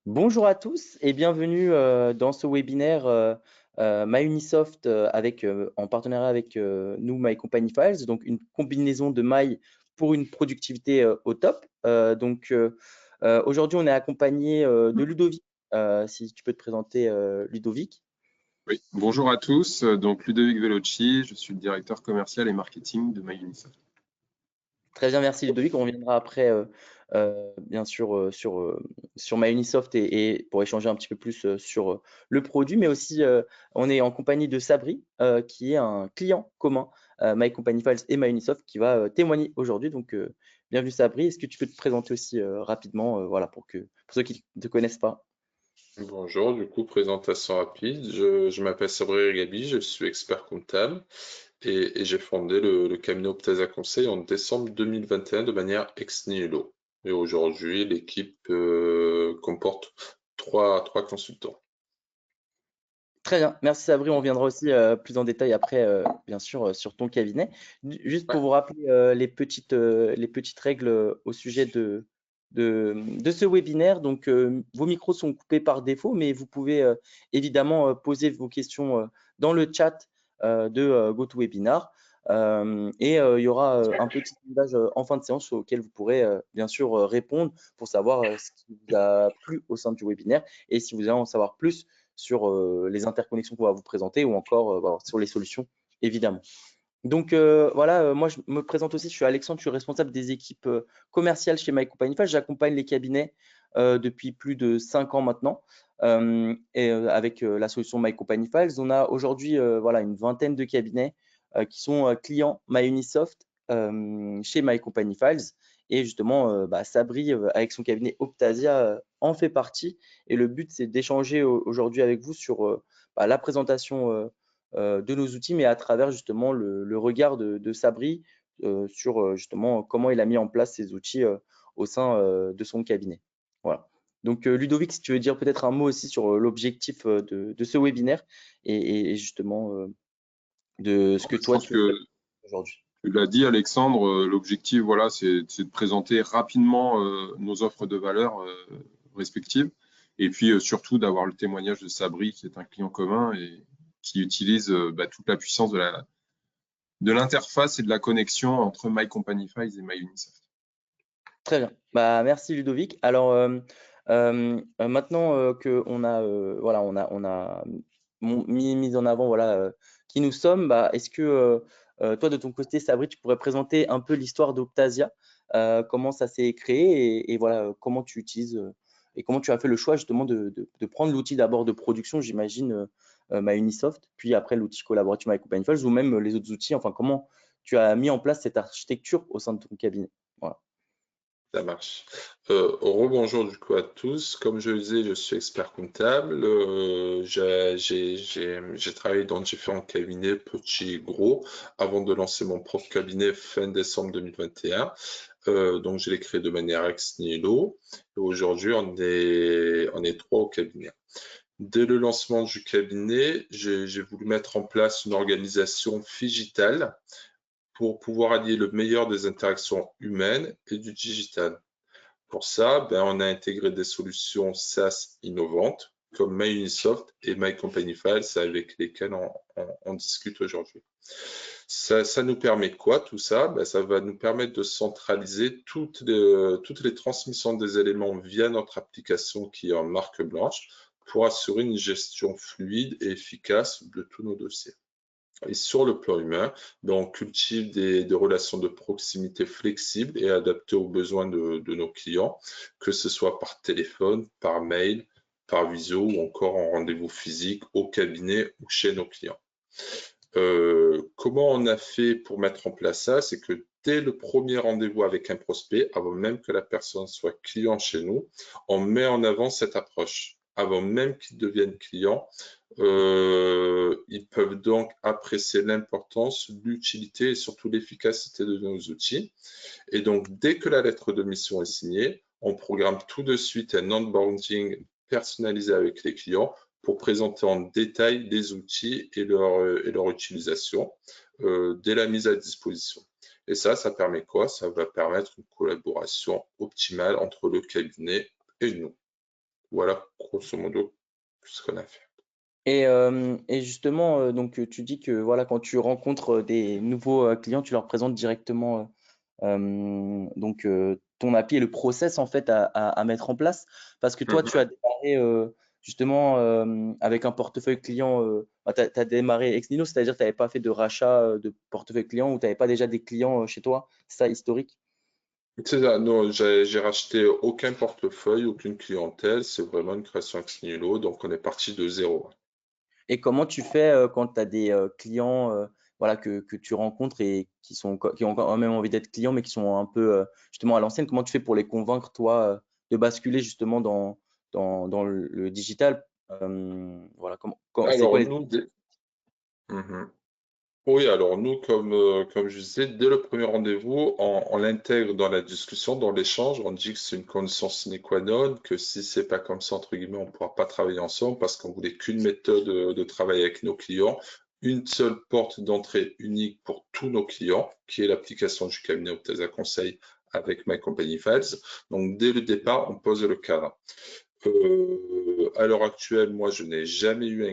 Bonjour à tous et bienvenue dans ce webinaire MyUnisoft en partenariat avec nous, My Company Files, donc une combinaison de mailles pour une productivité au top. Aujourd'hui, on est accompagné de Ludovic. Si tu peux te présenter, Ludovic. Oui, bonjour à tous. Donc Ludovic Velocci, je suis le directeur commercial et marketing de MyUnisoft. Très bien, merci Ludovic. On reviendra après, bien sûr, sur MyUnisoft et pour échanger un petit peu plus sur le produit, mais aussi, on est en compagnie de Sabri, qui est un client commun, My Company Files et MyUnisoft, qui va témoigner aujourd'hui. Donc, bienvenue Sabri. Est-ce que tu peux te présenter aussi rapidement, voilà, pour ceux qui ne te connaissent pas? Bonjour, du coup, présentation rapide. Je m'appelle Sabri Gabi, je suis expert comptable et j'ai fondé le cabinet Optasa Conseil en décembre 2021 de manière ex nihilo. Et aujourd'hui, l'équipe comporte trois consultants. Très bien, merci Sabri. On reviendra aussi plus en détail après, bien sûr, sur ton cabinet. Juste Ouais. pour vous rappeler les petites règles au sujet de ce webinaire. Donc, vos micros sont coupés par défaut, mais vous pouvez évidemment poser vos questions dans le chat de GoToWebinar. Il y aura un petit sondage en fin de séance auquel vous pourrez bien sûr répondre pour savoir ce qui vous a plu au sein du webinaire et si vous voulez en savoir plus sur les interconnexions qu'on va vous présenter ou encore voilà, sur les solutions, évidemment. Donc voilà, moi je me présente aussi, je suis Alexandre, je suis responsable des équipes commerciales chez My Company Files. J'accompagne les cabinets depuis plus de 5 ans maintenant avec la solution My Company Files. On a aujourd'hui voilà, une vingtaine de cabinets qui sont clients MyUnisoft chez My Company Files. Et justement, Sabri, avec son cabinet Optasia, en fait partie. Et le but, c'est d'échanger aujourd'hui avec vous sur la présentation de nos outils, mais à travers justement le regard de Sabri sur justement comment il a mis en place ces outils au sein de son cabinet. Voilà. Donc Ludovic, si tu veux dire peut-être un mot aussi sur l'objectif de ce webinaire et justement de ce que Je toi pense tu que fais aujourd'hui. tu l'as dit, Alexandre, l'objectif, voilà, c'est de présenter rapidement nos offres de valeur respectives et puis surtout d'avoir le témoignage de Sabri, qui est un client commun et qui utilise toute la puissance de l'interface et de la connexion entre My Company Files et MyUnisoft. Très bien. Merci Ludovic. Alors maintenant qu'on a voilà, on a mis en avant voilà qui nous sommes, est-ce que toi de ton côté, Sabri, tu pourrais présenter un peu l'histoire d'Optasia, comment ça s'est créé et voilà comment tu utilises et comment tu as fait le choix justement de prendre l'outil d'abord de production, j'imagine, MyUnisoft, puis après l'outil collaboratif MyCompanyFiles ou même les autres outils. Enfin, comment tu as mis en place cette architecture au sein de ton cabinet. Voilà. Ça marche. Rebonjour du coup à tous. Comme je le disais, je suis expert comptable. J'ai travaillé dans différents cabinets, petits et gros, avant de lancer mon propre cabinet fin décembre 2021. Donc, je l'ai créé de manière ex nihilo. Et aujourd'hui, on est trois au cabinet. Dès le lancement du cabinet, j'ai voulu mettre en place une organisation digitale pour pouvoir allier le meilleur des interactions humaines et du digital. Pour ça, on a intégré des solutions SaaS innovantes comme MyUnisoft et MyCompanyFiles avec lesquelles on discute aujourd'hui. Ça nous permet quoi tout ça? Ça va nous permettre de centraliser toutes les transmissions des éléments via notre application qui est en marque blanche pour assurer une gestion fluide et efficace de tous nos dossiers. Et sur le plan humain, on cultive des relations de proximité flexibles et adaptées aux besoins de nos clients, que ce soit par téléphone, par mail, par visio ou encore en rendez-vous physique au cabinet ou chez nos clients. Comment on a fait pour mettre en place ça? C'est que dès le premier rendez-vous avec un prospect, avant même que la personne soit client chez nous, on met en avant cette approche. Avant même qu'ils deviennent clients, ils peuvent donc apprécier l'importance, l'utilité et surtout l'efficacité de nos outils. Et donc, dès que la lettre de mission est signée, on programme tout de suite un onboarding personnalisé avec les clients pour présenter en détail les outils et leur utilisation dès la mise à disposition. Et ça permet quoi? Ça va permettre une collaboration optimale entre le cabinet et nous. Voilà, grosso modo, ce qu'on a fait. Et justement, donc tu dis que voilà, quand tu rencontres des nouveaux clients, tu leur présentes directement donc ton API et le process en fait à mettre en place. Parce que toi, tu as démarré justement avec un portefeuille client, tu as démarré ex nihilo, c'est-à-dire que tu n'avais pas fait de rachat de portefeuille client ou tu n'avais pas déjà des clients chez toi, c'est ça historique? C'est ça, non, j'ai racheté aucun portefeuille, aucune clientèle, c'est vraiment une création ex nihilo, donc on est parti de zéro. Et comment tu fais quand tu as des clients voilà, que tu rencontres et qui ont quand même envie d'être clients, mais qui sont un peu justement à l'ancienne, comment tu fais pour les convaincre, toi, de basculer justement dans le digital? Voilà, c'est Alors quoi les... nous, Mhm. Oui, alors nous, comme je disais, dès le premier rendez-vous, on l'intègre dans la discussion, dans l'échange. On dit que c'est une condition sine qua non, que si c'est pas comme ça, entre guillemets, on ne pourra pas travailler ensemble parce qu'on voulait qu'une méthode de travail avec nos clients, une seule porte d'entrée unique pour tous nos clients, qui est l'application du cabinet Optasa Conseil avec My Company Files. Donc, dès le départ, on pose le cadre. À l'heure actuelle, moi, je n'ai jamais eu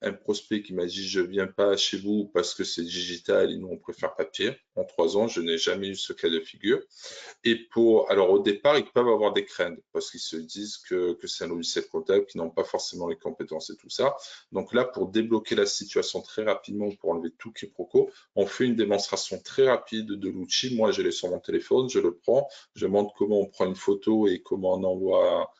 un prospect qui m'a dit je viens pas chez vous parce que c'est digital et nous on préfère papier. En 3 ans, je n'ai jamais eu ce cas de figure. Alors au départ, ils peuvent avoir des craintes parce qu'ils se disent que c'est un logiciel comptable, qui n'ont pas forcément les compétences et tout ça. Donc là, pour débloquer la situation très rapidement, pour enlever tout quiproquo, on fait une démonstration très rapide de l'outil. Moi, je l'ai sur mon téléphone, je le prends, je montre comment on prend une photo et comment on envoie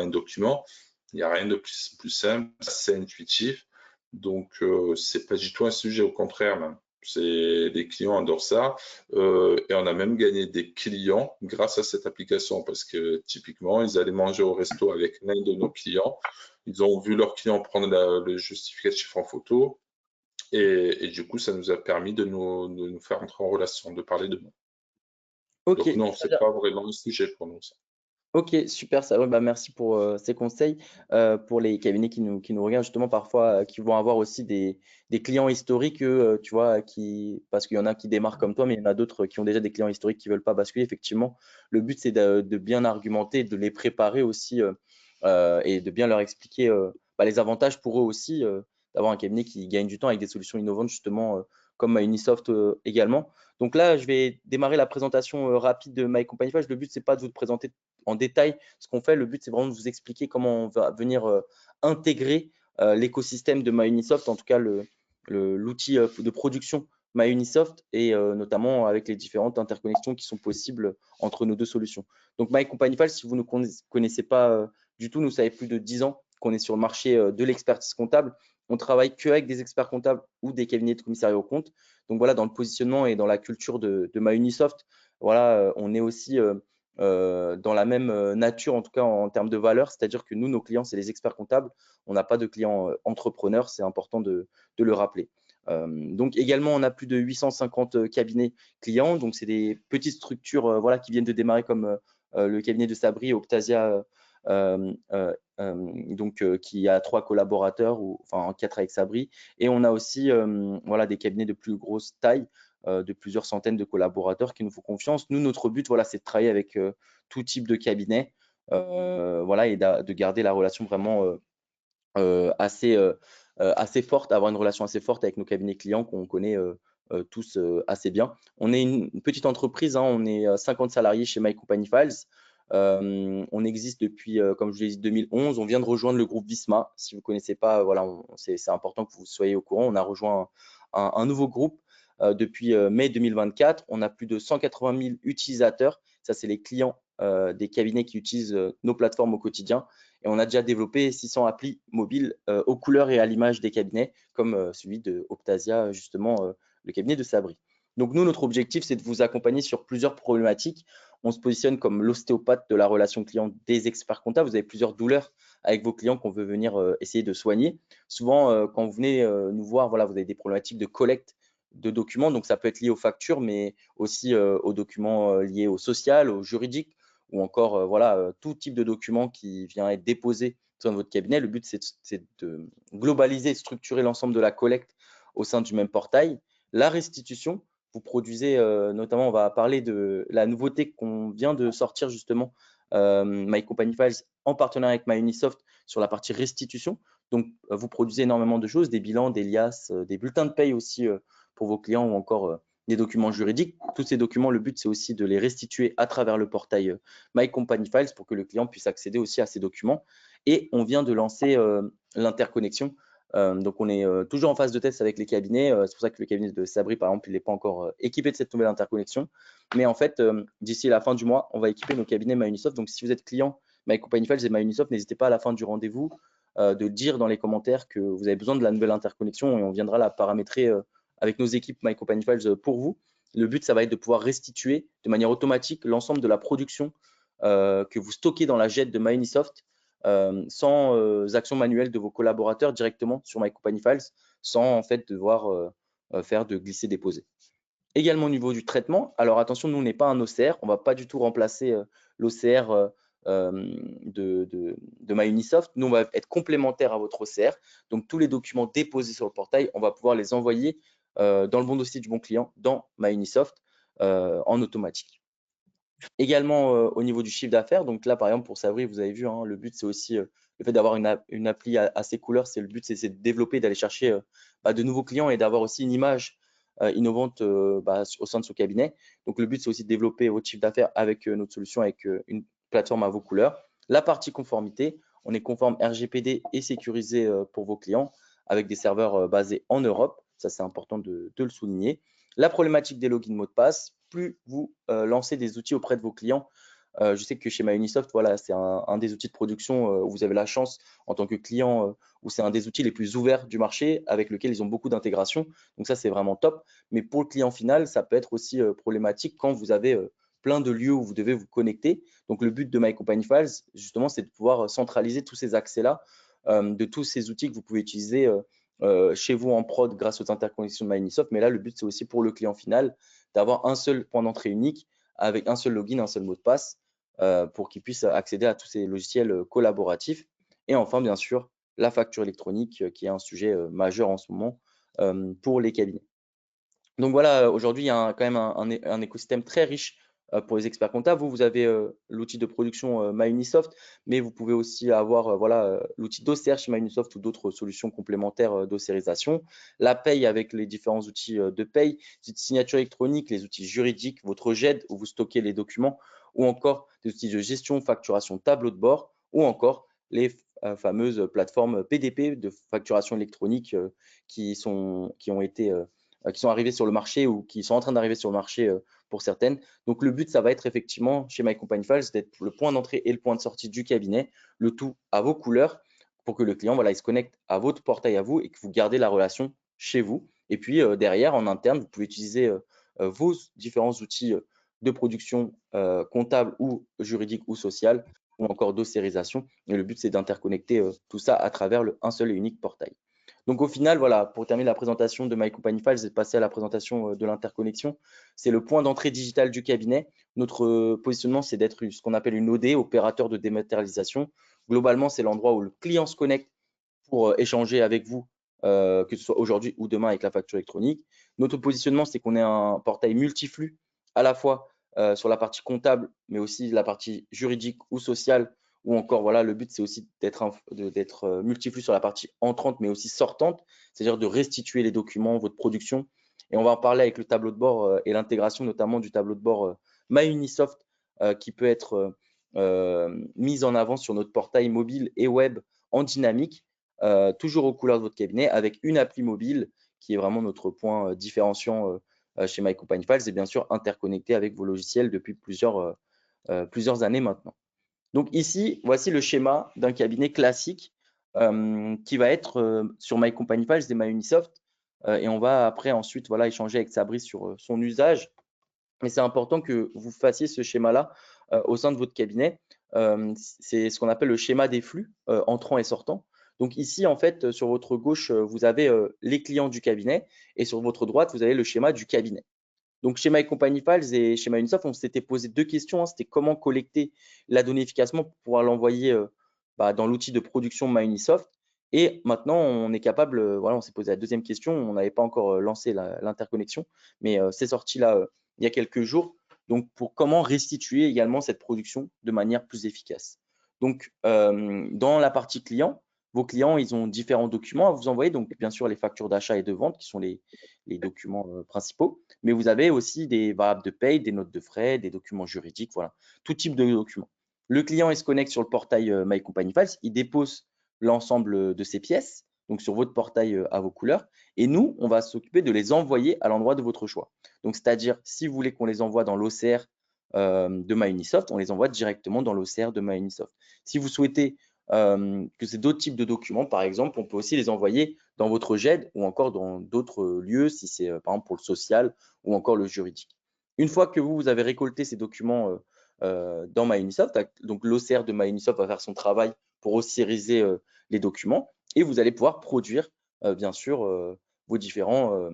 un document. Il n'y a rien de plus simple, c'est intuitif. Donc, c'est pas du tout un sujet, au contraire même. Les clients adorent ça. Et on a même gagné des clients grâce à cette application parce que typiquement, ils allaient manger au resto avec l'un de nos clients. Ils ont vu leur client prendre le justificatif en photo et du coup, ça nous a permis de nous faire entrer en relation, de parler de nous. Ok, Donc non, très c'est bien. pas vraiment un sujet pour nous, ça. Ok, super, ça, ouais, bah, merci pour ces conseils. Pour les cabinets qui nous regardent, justement, parfois, qui vont avoir aussi des clients historiques, tu vois, parce qu'il y en a qui démarrent comme toi, mais il y en a d'autres qui ont déjà des clients historiques qui ne veulent pas basculer. Effectivement, le but, c'est de bien argumenter, de les préparer aussi et de bien leur expliquer bah, les avantages pour eux aussi d'avoir un cabinet qui gagne du temps avec des solutions innovantes, justement, comme Unisoft également. Donc là, je vais démarrer la présentation rapide de My Company Flash. Le but, c'est pas de vous présenter en détail ce qu'on fait. Le but, c'est vraiment de vous expliquer comment on va venir intégrer l'écosystème de MyUnisoft, en tout cas l'outil de production MyUnisoft et notamment avec les différentes interconnexions qui sont possibles entre nos deux solutions. Donc My Company File, si vous ne connaissez pas du tout, nous, ça fait plus de 10 ans qu'on est sur le marché de l'expertise comptable. On travaille qu'avec des experts comptables ou des cabinets de commissariat aux comptes. Donc voilà, dans le positionnement et dans la culture de MyUnisoft, voilà, on est aussi dans la même nature, en tout cas en termes de valeur, c'est-à-dire que nous, nos clients, c'est les experts comptables. On n'a pas de clients entrepreneurs, c'est important de le rappeler. Donc également, on a plus de 850 cabinets clients, donc c'est des petites structures voilà, qui viennent de démarrer comme le cabinet de Sabri, Optasia, donc qui a 3 collaborateurs, enfin 4 avec Sabri, et on a aussi voilà, des cabinets de plus grosse taille, de plusieurs centaines de collaborateurs qui nous font confiance. Nous, notre but, voilà, c'est de travailler avec tout type de cabinet, voilà, et de garder la relation vraiment assez forte, avoir une relation assez forte avec nos cabinets clients qu'on connaît tous assez bien. On est une petite entreprise, hein, on est 50 salariés chez My Company Files. On existe depuis, comme je l'ai dit, 2011. On vient de rejoindre le groupe Visma. Si vous ne connaissez pas, voilà, c'est important que vous soyez au courant. On a rejoint un nouveau groupe depuis mai 2024. On a plus de 180 000 utilisateurs. Ça, c'est les clients des cabinets qui utilisent nos plateformes au quotidien. Et on a déjà développé 600 applis mobiles aux couleurs et à l'image des cabinets, comme celui de Optasia, justement, le cabinet de Sabri. Donc nous, notre objectif, c'est de vous accompagner sur plusieurs problématiques. On se positionne comme l'ostéopathe de la relation client des experts comptables. Vous avez plusieurs douleurs avec vos clients qu'on veut venir essayer de soigner. Souvent, quand vous venez nous voir, voilà, vous avez des problématiques de collecte de documents. Donc ça peut être lié aux factures, mais aussi aux documents liés au social, au juridique, ou encore voilà, tout type de document qui vient être déposé dans votre cabinet. Le but, c'est de globaliser, structurer l'ensemble de la collecte au sein du même portail. La restitution, vous produisez, notamment, on va parler de la nouveauté qu'on vient de sortir justement My Company Files en partenariat avec MyUnisoft sur la partie restitution. Donc, vous produisez énormément de choses, des bilans, des liasses, des bulletins de paye aussi pour vos clients ou encore des documents juridiques. Tous ces documents, le but, c'est aussi de les restituer à travers le portail My Company Files pour que le client puisse accéder aussi à ces documents. Et on vient de lancer l'interconnexion. Donc, on est toujours en phase de test avec les cabinets. C'est pour ça que le cabinet de Sabri, par exemple, il n'est pas encore équipé de cette nouvelle interconnexion. Mais en fait, d'ici la fin du mois, on va équiper nos cabinets MyUnisoft. Donc, si vous êtes client My Company Files et MyUnisoft, n'hésitez pas à la fin du rendez-vous de dire dans les commentaires que vous avez besoin de la nouvelle interconnexion et on viendra la paramétrer avec nos équipes My Company Files pour vous. Le but, ça va être de pouvoir restituer de manière automatique l'ensemble de la production que vous stockez dans la jet de MyUnisoft sans action manuelle de vos collaborateurs directement sur My Company Files, sans en fait devoir faire de glisser-déposer. Également au niveau du traitement, alors attention, nous, on n'est pas un OCR, on ne va pas du tout remplacer l'OCR de MyUnisoft. Nous, on va être complémentaire à votre OCR. Donc, tous les documents déposés sur le portail, on va pouvoir les envoyer dans le bon dossier du bon client dans MyUnisoft en automatique. Également au niveau du chiffre d'affaires, donc là, par exemple, pour Sabri, vous avez vu, hein, le but, c'est aussi le fait d'avoir une appli à ces couleurs. C'est le but, c'est de développer, d'aller chercher de nouveaux clients et d'avoir aussi une image innovante au sein de ce cabinet. Donc, le but, c'est aussi de développer votre chiffre d'affaires avec notre solution, avec une plateforme à vos couleurs. La partie conformité, on est conforme RGPD et sécurisé pour vos clients avec des serveurs basés en Europe. Ça, c'est important de le souligner. La problématique des logins mots de passe, plus vous lancez des outils auprès de vos clients. Je sais que chez MyUnisoft, voilà, c'est un des outils de production où vous avez la chance en tant que client, où c'est un des outils les plus ouverts du marché avec lequel ils ont beaucoup d'intégration. Donc ça, c'est vraiment top. Mais pour le client final, ça peut être aussi problématique quand vous avez plein de lieux où vous devez vous connecter. Donc le but de My Company Files, justement, c'est de pouvoir centraliser tous ces accès-là, de tous ces outils que vous pouvez utiliser chez vous en prod grâce aux interconnexions de MyUnisoft. Mais là, le but, c'est aussi pour le client final d'avoir un seul point d'entrée unique avec un seul login, un seul mot de passe pour qu'il puisse accéder à tous ces logiciels collaboratifs. Et enfin, bien sûr, la facture électronique qui est un sujet majeur en ce moment pour les cabinets. Donc voilà, aujourd'hui, il y a quand même un écosystème très riche pour les experts comptables. Vous avez l'outil de production MyUnisoft, mais vous pouvez aussi avoir l'outil d'OCR chez MyUnisoft ou d'autres solutions complémentaires d'OCRisation. La paye avec les différents outils de paye, les outils de signature électronique, les outils juridiques, votre GED où vous stockez les documents, ou encore des outils de gestion, facturation, tableau de bord, ou encore les fameuses plateformes PDP de facturation électronique qui sont arrivées sur le marché ou qui sont en train d'arriver sur le marché pour certaines. Donc, le but, ça va être effectivement chez My Company Files d'être le point d'entrée et le point de sortie du cabinet, le tout à vos couleurs pour que le client, voilà, il se connecte à votre portail à vous et que vous gardez la relation chez vous. Et puis, derrière, en interne, vous pouvez utiliser vos différents outils de production comptable ou juridique ou sociale ou encore d'océrisation. Et le but, c'est d'interconnecter tout ça à travers un seul et unique portail. Donc au final, voilà, pour terminer la présentation de My Company Files et passer à la présentation de l'interconnexion, c'est le point d'entrée digital du cabinet. Notre positionnement, c'est d'être ce qu'on appelle une OD, opérateur de dématérialisation. Globalement, c'est l'endroit où le client se connecte pour échanger avec vous, que ce soit aujourd'hui ou demain avec la facture électronique. Notre positionnement, c'est qu'on est un portail multiflux, à la fois sur la partie comptable, mais aussi la partie juridique ou sociale, ou encore, voilà, le but, c'est aussi d'être multiflux sur la partie entrante, mais aussi sortante, c'est-à-dire de restituer les documents, votre production. Et on va en parler avec le tableau de bord et l'intégration notamment du tableau de bord MyUnisoft qui peut être mis en avant sur notre portail mobile et web en dynamique, toujours aux couleurs de votre cabinet, avec une appli mobile qui est vraiment notre point différenciant chez My Company Files et bien sûr interconnecté avec vos logiciels depuis plusieurs années maintenant. Donc ici, voici le schéma d'un cabinet classique qui va être sur My Company Files et MyUnisoft. Et on va après ensuite voilà, échanger avec Sabri sur son usage. Mais c'est important que vous fassiez ce schéma-là au sein de votre cabinet. C'est ce qu'on appelle le schéma des flux entrants et sortants. Donc ici, en fait, sur votre gauche, vous avez les clients du cabinet et sur votre droite, vous avez le schéma du cabinet. Donc, chez My Company Files et chez MyUnisoft, on s'était posé deux questions. Hein. C'était comment collecter la donnée efficacement pour pouvoir l'envoyer dans l'outil de production MyUnisoft. Et maintenant, on est capable, voilà, on s'est posé la deuxième question. On n'avait pas encore lancé l'interconnexion, mais c'est sorti là il y a quelques jours. donc pour comment restituer également cette production de manière plus efficace. Donc, dans la partie client, vos clients, ils ont différents documents à vous envoyer. Donc, bien sûr, les factures d'achat et de vente qui sont les documents principaux. Mais vous avez aussi des variables de paye, des notes de frais, des documents juridiques, voilà, tout type de documents. Le client, il se connecte sur le portail My Company Files, il dépose l'ensemble de ces pièces, donc sur votre portail à vos couleurs. Et nous, on va s'occuper de les envoyer à l'endroit de votre choix. Donc, c'est-à-dire, si vous voulez qu'on les envoie dans l'OCR de MyUnisoft, on les envoie directement dans l'OCR de MyUnisoft. Si vous souhaitez que c'est d'autres types de documents, par exemple, on peut aussi les envoyer dans votre GED ou encore dans d'autres lieux, si c'est par exemple pour le social ou encore le juridique. Une fois que vous avez récolté ces documents dans MyUnisoft, donc l'OCR de MyUnisoft va faire son travail pour oscériser les documents et vous allez pouvoir produire, bien sûr, vos différents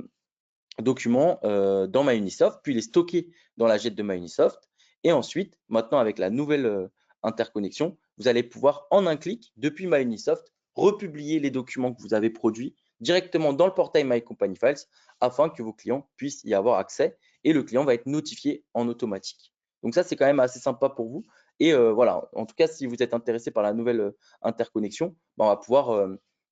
documents dans MyUnisoft, puis les stocker dans la GED de MyUnisoft. Et ensuite, maintenant avec la nouvelle interconnexion, vous allez pouvoir en un clic, depuis MyUnisoft, republier les documents que vous avez produits directement dans le portail My Company Files afin que vos clients puissent y avoir accès et le client va être notifié en automatique. Donc ça, c'est quand même assez sympa pour vous. Et voilà, en tout cas, si vous êtes intéressé par la nouvelle interconnexion, on va pouvoir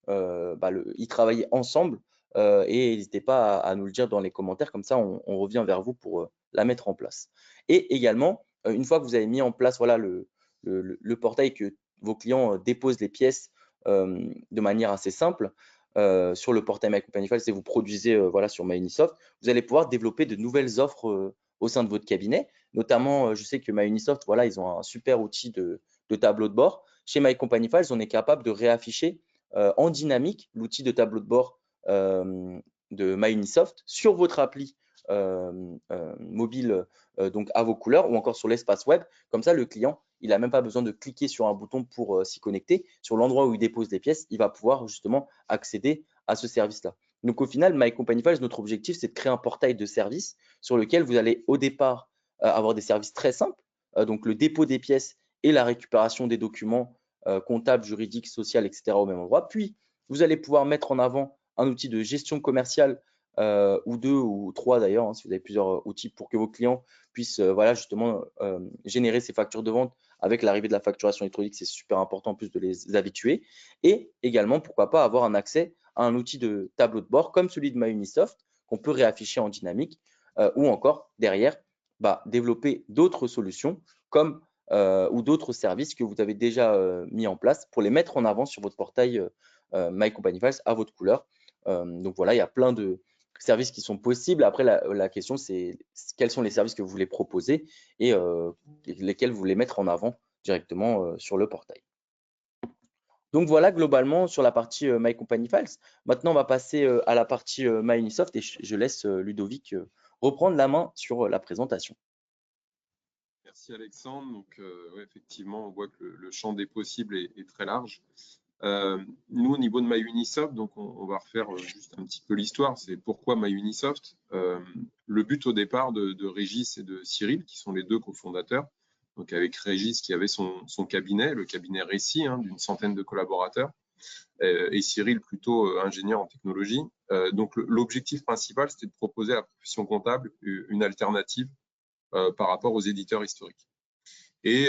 y travailler ensemble et n'hésitez pas à nous le dire dans les commentaires, comme ça on revient vers vous pour la mettre en place. Et également, une fois que vous avez mis en place voilà, le portail, que vos clients déposent les pièces de manière assez simple sur le portail My Company Files et vous produisez voilà, sur MyUnisoft, vous allez pouvoir développer de nouvelles offres au sein de votre cabinet. Notamment, je sais que MyUnisoft, voilà, ils ont un super outil de tableau de bord. Chez My Company Files, on est capable de réafficher en dynamique l'outil de tableau de bord de MyUnisoft sur votre appli mobile, donc à vos couleurs ou encore sur l'espace web. Comme ça, le client, il n'a même pas besoin de cliquer sur un bouton pour s'y connecter. Sur l'endroit où il dépose les pièces, il va pouvoir justement accéder à ce service-là. Donc au final, My Company Files, notre objectif, c'est de créer un portail de services sur lequel vous allez au départ avoir des services très simples, donc le dépôt des pièces et la récupération des documents comptables, juridiques, sociaux, etc. au même endroit. Puis, vous allez pouvoir mettre en avant un outil de gestion commerciale ou deux ou trois d'ailleurs, hein, si vous avez plusieurs outils pour que vos clients puissent voilà, justement générer ces factures de vente avec l'arrivée de la facturation électronique. C'est super important en plus de les habituer. Et également, pourquoi pas avoir un accès à un outil de tableau de bord comme celui de MyUnisoft qu'on peut réafficher en dynamique ou encore derrière, développer d'autres solutions comme ou d'autres services que vous avez déjà mis en place pour les mettre en avant sur votre portail My Company Files à votre couleur. Donc voilà, il y a plein de services qui sont possibles. Après, la question, c'est quels sont les services que vous voulez proposer et lesquels vous voulez mettre en avant directement sur le portail. Donc voilà, globalement, sur la partie My Company Files. Maintenant, on va passer à la partie MyUnisoft et je laisse Ludovic reprendre la main sur la présentation. Merci Alexandre. Donc, ouais, effectivement, on voit que le champ des possibles est très large. Nous, au niveau de MyUnisoft, donc on va refaire juste un petit peu l'histoire. C'est pourquoi MyUnisoft. Le but au départ de Régis et de Cyril, qui sont les deux cofondateurs, donc avec Régis qui avait son cabinet, le cabinet Récit, hein, d'une centaine de collaborateurs, et Cyril plutôt ingénieur en technologie. Donc l'objectif principal, c'était de proposer à la profession comptable une alternative par rapport aux éditeurs historiques. Et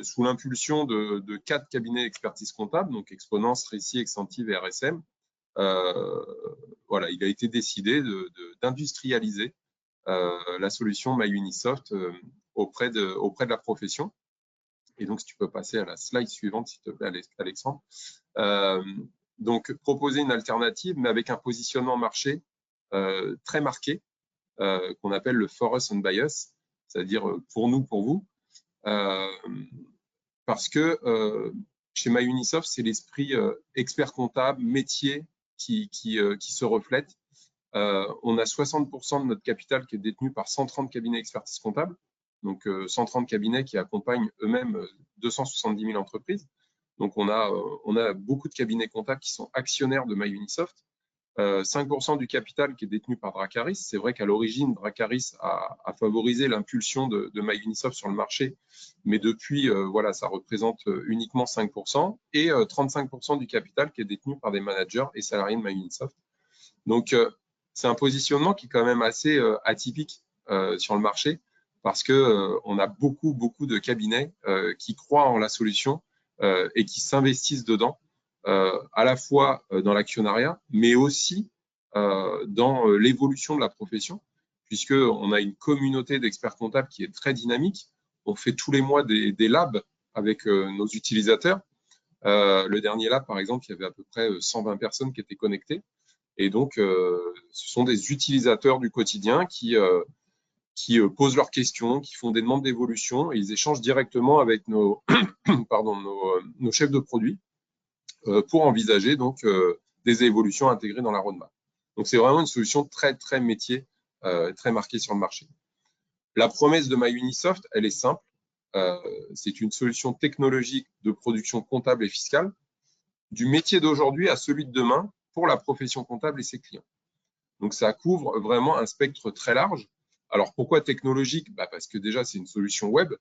sous l'impulsion de 4 cabinets d'expertise comptable, donc Exponence, Récit, Excentive et RSM, voilà, il a été décidé d'industrialiser la solution MyUnisoft auprès de la profession. Et donc, si tu peux passer à la slide suivante, s'il te plaît, Alexandre. Donc, proposer une alternative, mais avec un positionnement marché très marqué, qu'on appelle le for us and by us, c'est-à-dire pour nous, pour vous. Parce que chez MyUnisoft, c'est l'esprit expert comptable, métier qui se reflète. On a 60% de notre capital qui est détenu par 130 cabinets d'expertise comptable, donc 130 cabinets qui accompagnent eux-mêmes 270 000 entreprises. Donc on a beaucoup de cabinets comptables qui sont actionnaires de MyUnisoft. 5% du capital qui est détenu par Dracaris. C'est vrai qu'à l'origine, Dracaris a favorisé l'impulsion de MyUnisoft sur le marché, mais depuis, voilà, ça représente uniquement 5%, et 35% du capital qui est détenu par des managers et salariés de MyUnisoft. Donc, c'est un positionnement qui est quand même assez atypique sur le marché. parce que on a beaucoup de cabinets qui croient en la solution et qui s'investissent dedans, à la fois dans l'actionnariat, mais aussi dans l'évolution de la profession, puisqu'on a une communauté d'experts comptables qui est très dynamique. On fait tous les mois des labs avec nos utilisateurs. Le dernier lab, par exemple, il y avait à peu près 120 personnes qui étaient connectées. Et donc, ce sont des utilisateurs du quotidien qui posent leurs questions, qui font des demandes d'évolution et ils échangent directement avec nos, nos chefs de produits pour envisager donc des évolutions intégrées dans la roadmap. Donc, c'est vraiment une solution très métier, très marquée sur le marché. La promesse de MyUnisoft, elle est simple. C'est une solution technologique de production comptable et fiscale du métier d'aujourd'hui à celui de demain pour la profession comptable et ses clients. Donc, ça couvre vraiment un spectre très large. Alors, pourquoi technologique? Parce que déjà, c'est une solution web.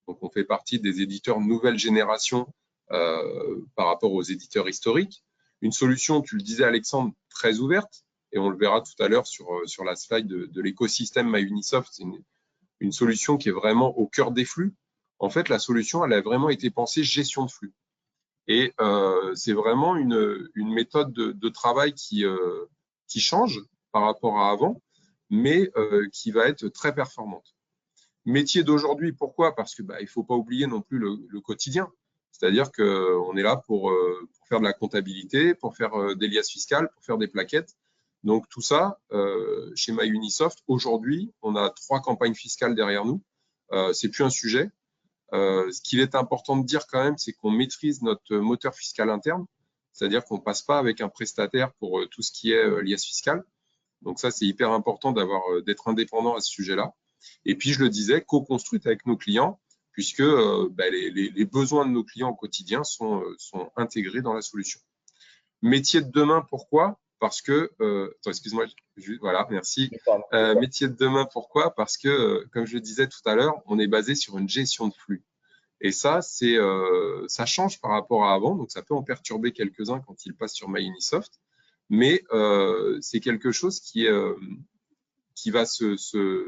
Donc, on fait partie des éditeurs nouvelle génération par rapport aux éditeurs historiques. Une solution, tu le disais Alexandre, très ouverte. Et on le verra tout à l'heure sur la slide de l'écosystème MyUnisoft. C'est une solution qui est vraiment au cœur des flux. En fait, la solution, elle a vraiment été pensée gestion de flux. Et c'est vraiment une méthode de travail qui change par rapport à avant, mais qui va être très performante. Métier d'aujourd'hui, pourquoi? Parce que il faut pas oublier non plus le quotidien. C'est-à-dire qu'on est là pour faire de la comptabilité, pour faire des liasses fiscales, pour faire des plaquettes. Donc tout ça, chez MyUnisoft, aujourd'hui, on a 3 campagnes fiscales derrière nous. C'est plus un sujet. Ce qu'il est important de dire quand même, c'est qu'on maîtrise notre moteur fiscal interne, c'est-à-dire qu'on ne passe pas avec un prestataire pour tout ce qui est liasse fiscale. Donc ça, c'est hyper important d'être indépendant à ce sujet-là. Et puis, je le disais, co-construite avec nos clients, puisque les besoins de nos clients au quotidien sont intégrés dans la solution. Métier de demain, pourquoi? Parce que, excuse-moi, voilà, merci. Métier de demain, pourquoi? Parce que, comme je le disais tout à l'heure, on est basé sur une gestion de flux. Et ça, ça change par rapport à avant, donc ça peut en perturber quelques-uns quand ils passent sur MyUnisoft, mais c'est quelque chose qui va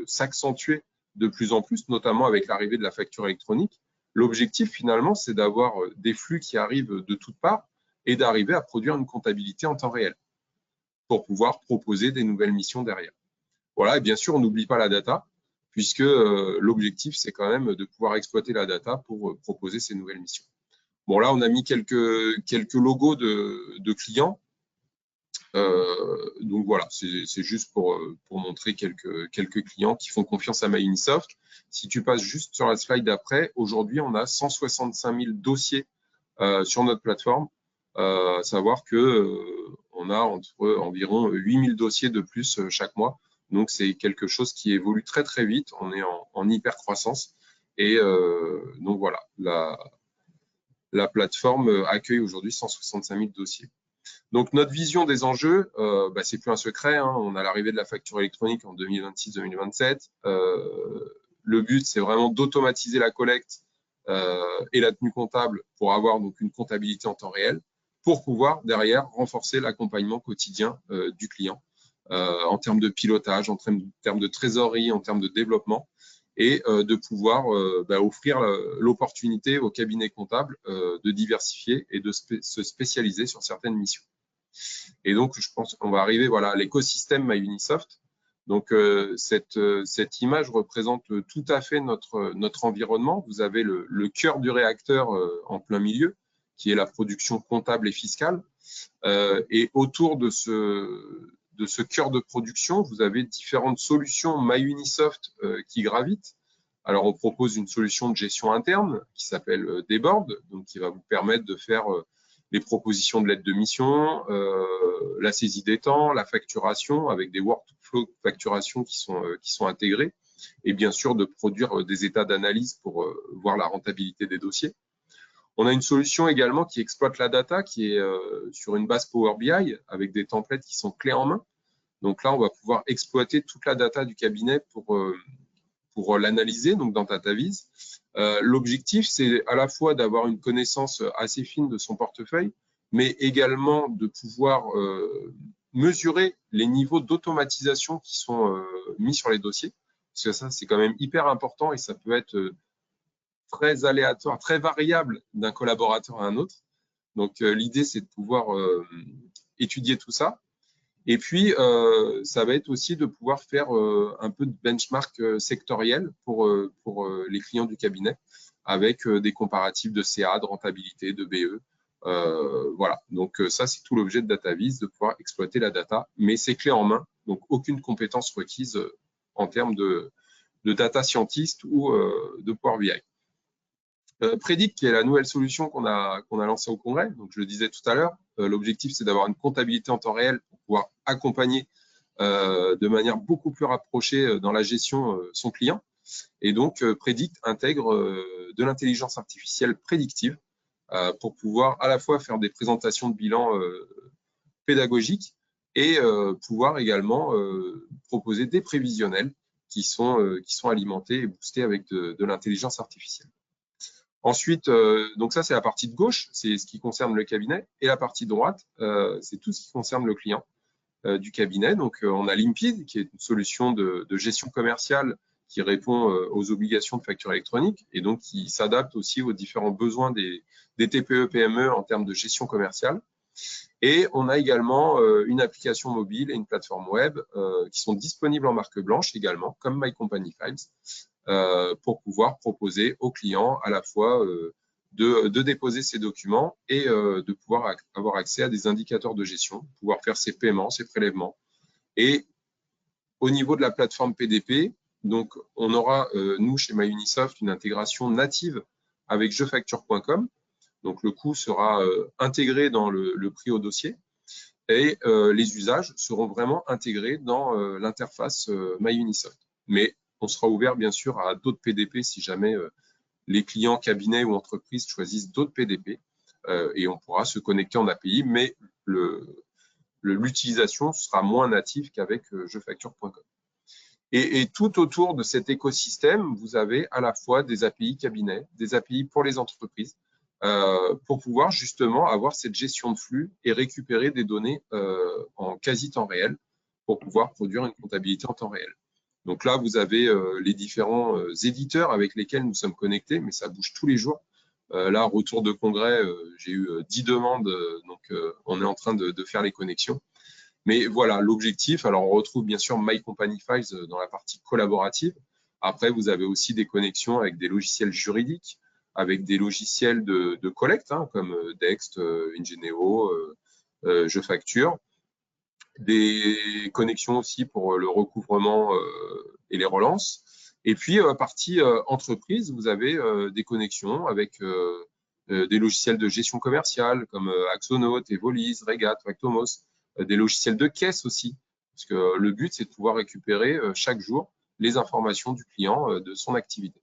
s'accentuer de plus en plus, notamment avec l'arrivée de la facture électronique. L'objectif, finalement, c'est d'avoir des flux qui arrivent de toutes parts et d'arriver à produire une comptabilité en temps réel pour pouvoir proposer des nouvelles missions derrière. Voilà, et bien sûr, on n'oublie pas la data, puisque l'objectif, c'est quand même de pouvoir exploiter la data pour proposer ces nouvelles missions. Bon, là, on a mis quelques logos de clients. Donc voilà, c'est juste pour montrer quelques clients qui font confiance à MyUnisoft. Si tu passes juste sur la slide d'après, aujourd'hui, on a 165 000 dossiers sur notre plateforme, à savoir que on a environ 8 000 dossiers de plus chaque mois. Donc, c'est quelque chose qui évolue très vite. On est en hyper croissance. Et donc, voilà, la plateforme accueille aujourd'hui 165 000 dossiers. Donc, notre vision des enjeux, c'est plus un secret. Hein. On a l'arrivée de la facture électronique en 2026-2027. Le but, c'est vraiment d'automatiser la collecte et la tenue comptable pour avoir donc une comptabilité en temps réel, pour pouvoir derrière renforcer l'accompagnement quotidien du client en termes de pilotage, en termes de trésorerie, en termes de développement, et de pouvoir offrir l'opportunité aux cabinets comptables de diversifier et de se spécialiser sur certaines missions. Et donc, je pense qu'on va arriver à l'écosystème MyUnisoft. Donc, cette image représente tout à fait notre environnement. Vous avez le cœur du réacteur en plein milieu, qui est la production comptable et fiscale. Et autour de ce cœur de production, vous avez différentes solutions MyUnisoft qui gravitent. Alors, on propose une solution de gestion interne qui s'appelle Deboard, donc qui va vous permettre de faire les propositions de lettres de mission, la saisie des temps, la facturation avec des workflows de facturation qui sont intégrés, et bien sûr de produire des états d'analyse pour voir la rentabilité des dossiers. On a une solution également qui exploite la data, qui est sur une base Power BI avec des templates qui sont clés en main. Donc là, on va pouvoir exploiter toute la data du cabinet pour l'analyser, donc dans DataVis. L'objectif, c'est à la fois d'avoir une connaissance assez fine de son portefeuille, mais également de pouvoir mesurer les niveaux d'automatisation qui sont mis sur les dossiers. parce que ça, c'est quand même hyper important et ça peut être très aléatoire, très variable d'un collaborateur à un autre. Donc, l'idée, c'est de pouvoir étudier tout ça. Et puis, ça va être aussi de pouvoir faire un peu de benchmark sectoriel pour les clients du cabinet, avec des comparatifs de CA, de rentabilité, de BE. Voilà, donc ça, c'est tout l'objet de DataVis, de pouvoir exploiter la data, mais c'est clé en main, donc aucune compétence requise en termes de data scientist ou de Power BI. Predict, qui est la nouvelle solution qu'on a lancée au congrès, donc je le disais tout à l'heure, l'objectif c'est d'avoir une comptabilité en temps réel pour pouvoir accompagner de manière beaucoup plus rapprochée dans la gestion son client. Et donc Predict intègre de l'intelligence artificielle prédictive pour pouvoir à la fois faire des présentations de bilan pédagogiques et pouvoir également proposer des prévisionnels qui sont alimentés et boostés avec de l'intelligence artificielle. Ensuite, donc ça, c'est la partie de gauche, c'est ce qui concerne le cabinet. Et la partie droite, c'est tout ce qui concerne le client du cabinet. Donc, on a Limpid, qui est une solution de gestion commerciale qui répond aux obligations de facture électronique et donc qui s'adapte aussi aux différents besoins des TPE-PME en termes de gestion commerciale. Et on a également une application mobile et une plateforme web qui sont disponibles en marque blanche également, comme My Company Files, pour pouvoir proposer aux clients à la fois de déposer ses documents et de pouvoir avoir accès à des indicateurs de gestion, pouvoir faire ses paiements, ses prélèvements. Et au niveau de la plateforme PDP, donc on aura, nous, chez MyUnisoft, une intégration native avec jefacture.com. Donc le coût sera intégré dans le prix au dossier et les usages seront vraiment intégrés dans l'interface MyUnisoft. Mais on sera ouvert bien sûr à d'autres PDP si jamais les clients, cabinets ou entreprises choisissent d'autres PDP et on pourra se connecter en API, mais l'utilisation sera moins native qu'avec jefacture.com. Et tout autour de cet écosystème, vous avez à la fois des API cabinets, des API pour les entreprises, pour pouvoir justement avoir cette gestion de flux et récupérer des données en quasi temps réel pour pouvoir produire une comptabilité en temps réel. Donc là, vous avez les différents éditeurs avec lesquels nous sommes connectés, mais ça bouge tous les jours. Là, retour de congrès, j'ai eu 10 demandes, donc on est en train de faire les connexions. Mais voilà, l'objectif, alors on retrouve bien sûr My Company Files dans la partie collaborative. Après, vous avez aussi des connexions avec des logiciels juridiques, avec des logiciels de collecte, hein, comme Dext, Ingeneo, Jefacture. Des connexions aussi pour le recouvrement et les relances. Et puis, partie entreprise, vous avez des connexions avec des logiciels de gestion commerciale comme Axonote, Evolise, Regat, Actomos, des logiciels de caisse aussi. Parce que le but, c'est de pouvoir récupérer chaque jour les informations du client de son activité.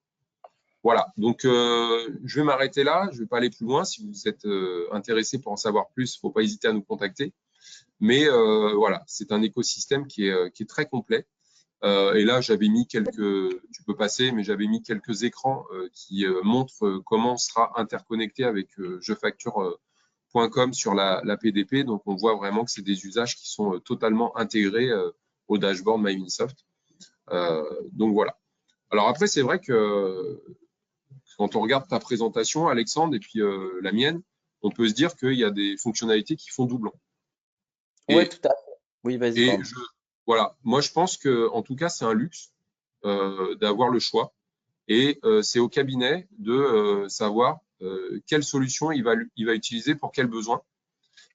Voilà, donc je vais m'arrêter là, je ne vais pas aller plus loin. Si vous êtes intéressé pour en savoir plus, il ne faut pas hésiter à nous contacter. Mais voilà, c'est un écosystème qui est très complet. Et là, j'avais mis tu peux passer, mais j'avais mis quelques écrans qui montrent comment on sera interconnecté avec jefacture.com sur la PDP. Donc, on voit vraiment que c'est des usages qui sont totalement intégrés au dashboard MyUnisoft. Donc, voilà. Alors après, c'est vrai que quand on regarde ta présentation, Alexandre, et puis la mienne, on peut se dire qu'il y a des fonctionnalités qui font doublon. Oui, tout à fait. Oui, vas-y. Voilà, moi je pense que en tout cas c'est un luxe d'avoir le choix et c'est au cabinet de savoir quelle solution il va utiliser pour quel besoin.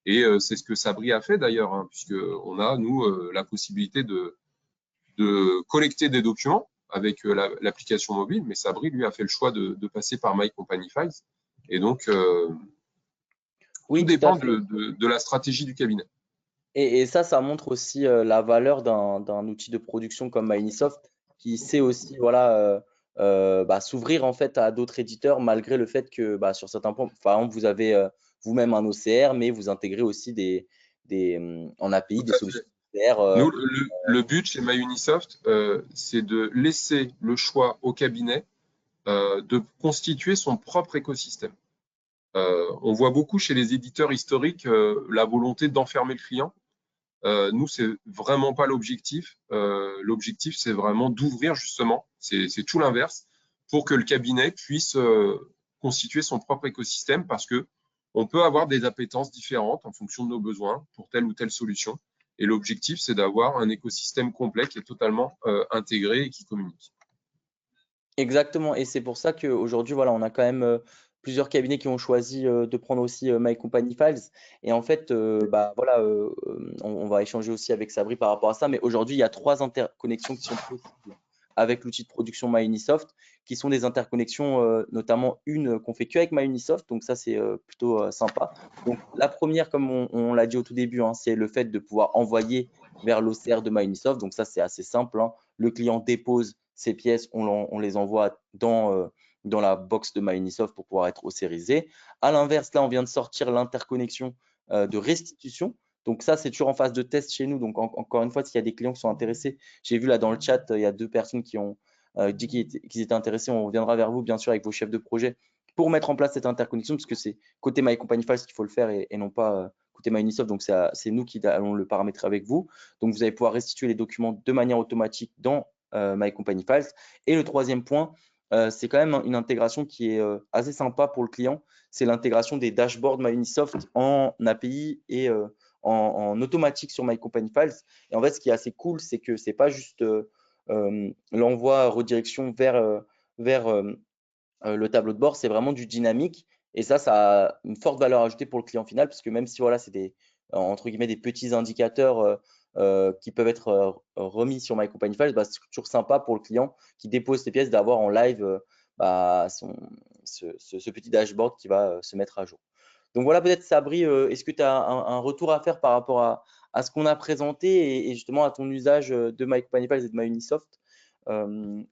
Et c'est ce que Sabri a fait d'ailleurs, hein, puisqu'on a nous la possibilité de collecter des documents avec l'application mobile, mais Sabri lui a fait le choix de passer par My Company Files. Et donc tout dépend de la stratégie du cabinet. Et ça montre aussi la valeur d'un outil de production comme MyUnisoft qui sait aussi voilà, s'ouvrir en fait à d'autres éditeurs malgré le fait que sur certains points, par exemple, vous avez vous-même un OCR, mais vous intégrez aussi en API des solutions OCR. Nous, le but chez MyUnisoft, c'est de laisser le choix au cabinet de constituer son propre écosystème. On voit beaucoup chez les éditeurs historiques la volonté d'enfermer le client. Nous, c'est vraiment pas l'objectif. L'objectif, c'est vraiment d'ouvrir justement, c'est tout l'inverse, pour que le cabinet puisse constituer son propre écosystème parce que on peut avoir des appétences différentes en fonction de nos besoins pour telle ou telle solution. Et l'objectif, c'est d'avoir un écosystème complet qui est totalement intégré et qui communique. Exactement, et c'est pour ça qu'aujourd'hui, voilà, on a quand même plusieurs cabinets qui ont choisi de prendre aussi My Company Files. Et en fait, bah, voilà, on va échanger aussi avec Sabri par rapport à ça. Mais aujourd'hui, il y a 3 interconnexions qui sont possibles avec l'outil de production MyUnisoft, qui sont des interconnexions, notamment une qu'on fait qu'avec MyUnisoft. Donc ça, c'est plutôt sympa. Donc la première, comme on l'a dit au tout début, hein, c'est le fait de pouvoir envoyer vers l'OCR de MyUnisoft. Donc ça, c'est assez simple, hein. Le client dépose ces pièces, on les envoie dans la box de MyUnisoft pour pouvoir être ossérisé. À l'inverse, là, on vient de sortir l'interconnexion de restitution. Donc ça, c'est toujours en phase de test chez nous. Donc encore une fois, s'il y a des clients qui sont intéressés, j'ai vu là dans le chat, il y a 2 personnes qui ont dit qu'ils étaient intéressés. On reviendra vers vous, bien sûr, avec vos chefs de projet pour mettre en place cette interconnexion, parce que c'est côté My Company Files qu'il faut le faire et non pas côté MyUnisoft. Donc c'est nous qui allons le paramétrer avec vous. Donc vous allez pouvoir restituer les documents de manière automatique dans My Company Files. Et le troisième point, c'est quand même une intégration qui est assez sympa pour le client. C'est l'intégration des dashboards MyUnisoft en API et en automatique sur My Company Files. Et en fait, ce qui est assez cool, c'est que c'est pas juste l'envoi, redirection vers le tableau de bord, c'est vraiment du dynamique. Et ça a une forte valeur ajoutée pour le client final, parce que même si voilà, c'est des entre guillemets des petits indicateurs qui peuvent être remis sur My Company Files, bah, c'est toujours sympa pour le client qui dépose ses pièces d'avoir en live bah, ce petit dashboard qui va se mettre à jour. Donc voilà, peut-être Sabri, est-ce que tu as un retour à faire par rapport à ce qu'on a présenté et justement à ton usage de My Company Files et de MyUnisoft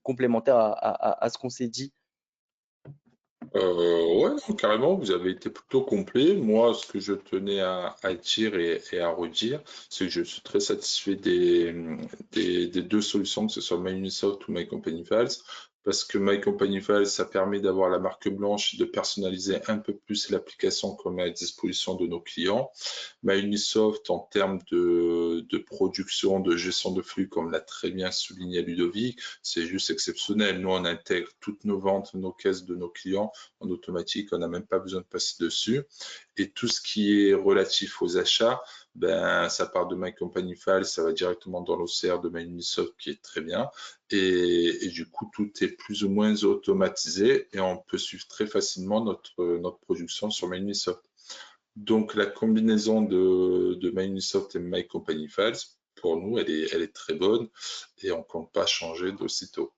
complémentaire à ce qu'on s'est dit? Ouais, non, carrément, vous avez été plutôt complet. Moi, ce que je tenais à dire et à redire, c'est que je suis très satisfait des deux solutions, que ce soit MyUnisoft ou My Company Files, parce que My Company Files, ça permet d'avoir la marque blanche et de personnaliser un peu plus l'application qu'on met à disposition de nos clients. MyUnisoft, en termes de production, de gestion de flux, comme l'a très bien souligné Ludovic, c'est juste exceptionnel. Nous, on intègre toutes nos ventes, nos caisses de nos clients en automatique, on n'a même pas besoin de passer dessus. Et tout ce qui est relatif aux achats, ben, ça part de My Company File, ça va directement dans l'OCR de MyUnisoft qui est très bien. Et du coup, tout est plus ou moins automatisé et on peut suivre très facilement notre production sur MyUnisoft. Donc, la combinaison de MyUnisoft et My Company Files, pour nous, elle est très bonne et on ne compte pas changer d'aussitôt.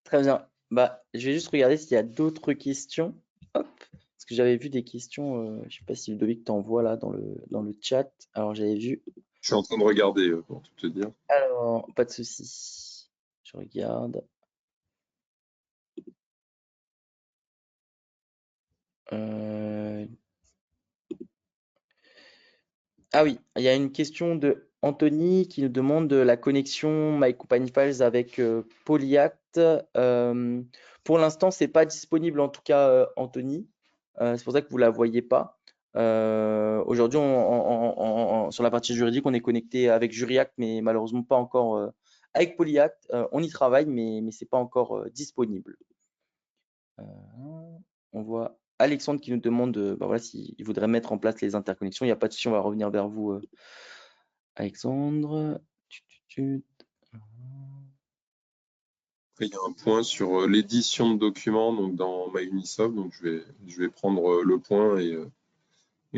Très bien. Bah, je vais juste regarder s'il y a d'autres questions. Hop. Parce que j'avais vu des questions, je ne sais pas si Ludovic t'envoie là dans le chat. Alors, j'avais vu. Je suis en train de regarder pour tout te dire. Alors, pas de souci. Je regarde. Ah oui, il y a une question de Anthony qui nous demande de la connexion My Company Files avec Polyact. Pour l'instant, c'est pas disponible en tout cas, Anthony. C'est pour ça que vous la voyez pas. Aujourd'hui, sur la partie juridique, on est connecté avec Juriact, mais malheureusement pas encore avec Polyact. On y travaille, mais c'est pas encore disponible. On voit Alexandre qui nous demande bah voilà, s'il voudrait mettre en place les interconnexions. Il n'y a pas de souci, on va revenir vers vous, Alexandre. Après, il y a un point sur l'édition de documents donc dans MyUnisoft. Donc, je vais prendre le point et